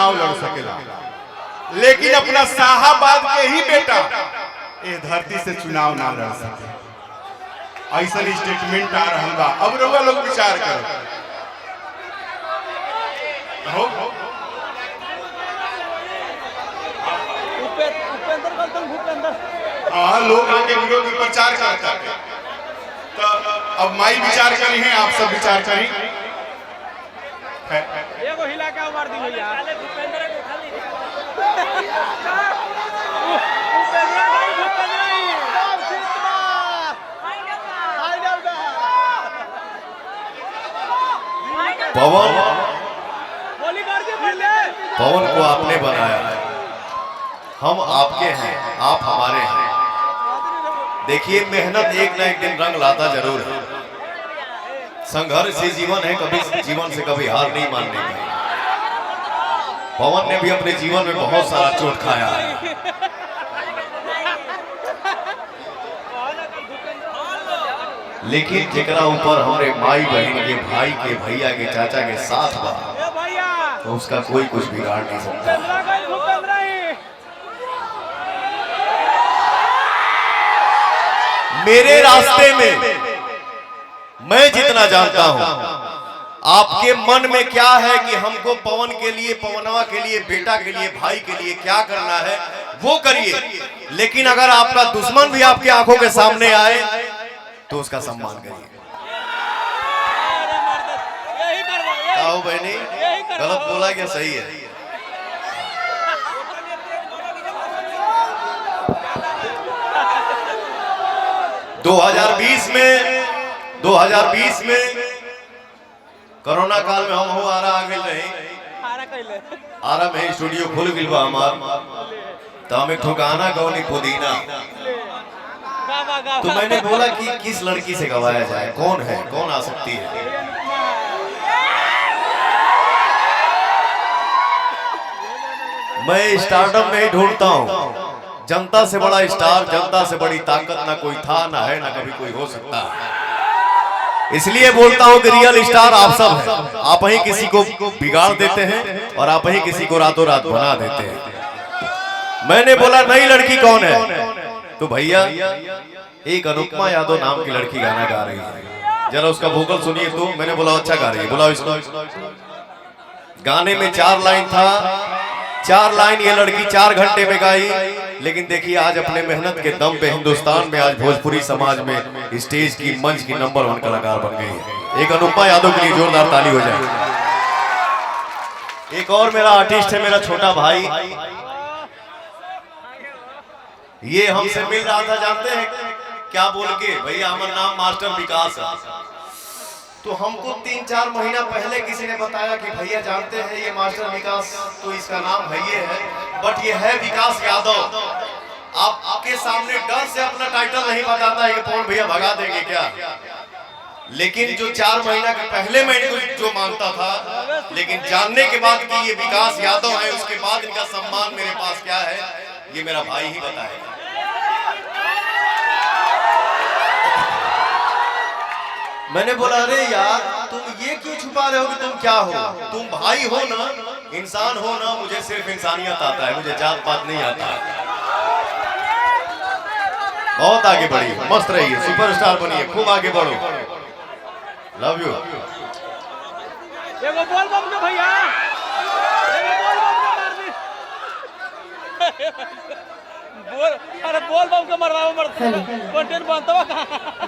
चुनाव लड़ सकेला, लेकिन अपना शाहाबाद के ही बेटा ये धरती से चुनाव ना लड़ सके। ऐसा स्टेटमेंट आ रहा बा। अब रउआ लोग विचार करो। हाँ, लोग आके विरोध में प्रचार करता है। तो अब माई विचार करी है, आप सब विचार करी। एगो हिला के मार दी भैया। पवन को आपने बनाया है, हम आपके हैं, आप हमारे हैं। देखिए, मेहनत एक ना एक दिन रंग लाता जरूर है। संघर्ष से जीवन है, कभी जीवन से कभी हार नहीं मानने का। पवन ने भी अपने जीवन में बहुत सारा चोट खाया है, लेकिन जेकरा ऊपर हमारे माई बहन के, भाई के, भैया के, चाचा के साथ बा, तो उसका कोई कुछ बिगाड़ नहीं सकता। मेरे रास्ते में मैं जितना जानता हूं, आपके मन में क्या है कि हमको पवन के लिए, पवनवा के लिए, बेटा के लिए, भाई के लिए क्या करना है वो करिए। लेकिन अगर आपका दुश्मन भी आपकी आंखों के सामने आए तो उसका सम्मान करिए। आओ बहनी, गलत बोला क्या सही है? दो 2020 में कोरोना काल में हम हो आरा आगे नहीं, आरा में स्टूडियो खुल गई बा हमार, तो हमें ठोकाना गौनी पुदीना। तो मैंने बोला कि किस लड़की से गवाया जाए, कौन है, कौन आ सकती है। मैं स्टारडम में ही ढूंढता हूँ। जनता से बड़ा स्टार, जनता से बड़ी ताकत ना कोई था, ना है, ना कभी कोई हो सकता है। इसलिए बोलता हूँ कि रियल स्टार आप सब हैं। आप ही किसी को बिगाड़ देते हैं और आप ही किसी को रातों रात बना देते हैं। मैंने बोला नई लड़की कौन है, तो भैया एक अनुपमा यादव नाम की लड़की गाना गा रही है, जरा उसका वोकल सुनिए। तो मैंने बोला अच्छा गा रही है, बोला इसको। गाने में 4 लाइन था, 4 लाइन ये लड़की 4 घंटे में गाई। लेकिन देखिए, आज अपने मेहनत के दम पे हिंदुस्तान में आज भोजपुरी समाज में स्टेज की, मंच की नंबर 1 कलाकार बन गई है। एक अनुपमा यादव के लिए जोरदार ताली हो जाए। एक और मेरा आर्टिस्ट है, मेरा छोटा भाई, ये हमसे मिल रहा था, जानते हैं क्या बोल के? भैया हमारा नाम मास्टर विकास है। तो हमको 3-4 महीना पहले किसी ने बताया कि भैया जानते हैं ये मास्टर विकास, तो इसका नाम है ये है, बट ये है विकास यादव। आपके सामने डर से अपना टाइटल नहीं बताता है कि कौन भैया भगा देंगे क्या। लेकिन जो 4 महीना के पहले मैं इनको जो मानता था, लेकिन जानने के बाद कि ये विकास यादव है, उसके बाद इनका सम्मान मेरे पास क्या है, ये मेरा भाई ही बताएगा। मैंने बोला अरे यार तुम ये क्यों छुपा रहे हो कि तुम क्या हो? तुम भाई हो ना, इंसान हो ना। मुझे सिर्फ इंसानियत आता है, मुझे जात पात नहीं आता है। बहुत आगे बढ़िए, मस्त रहिए, सुपरस्टार बनिए, खूब आगे बढ़ो। Love you. एगो बोल बम के भैया, एगो बोल बम के मार दी। बोल, अरे बोल बम के मरवाओ, मर कंटेंट बनता है कहां?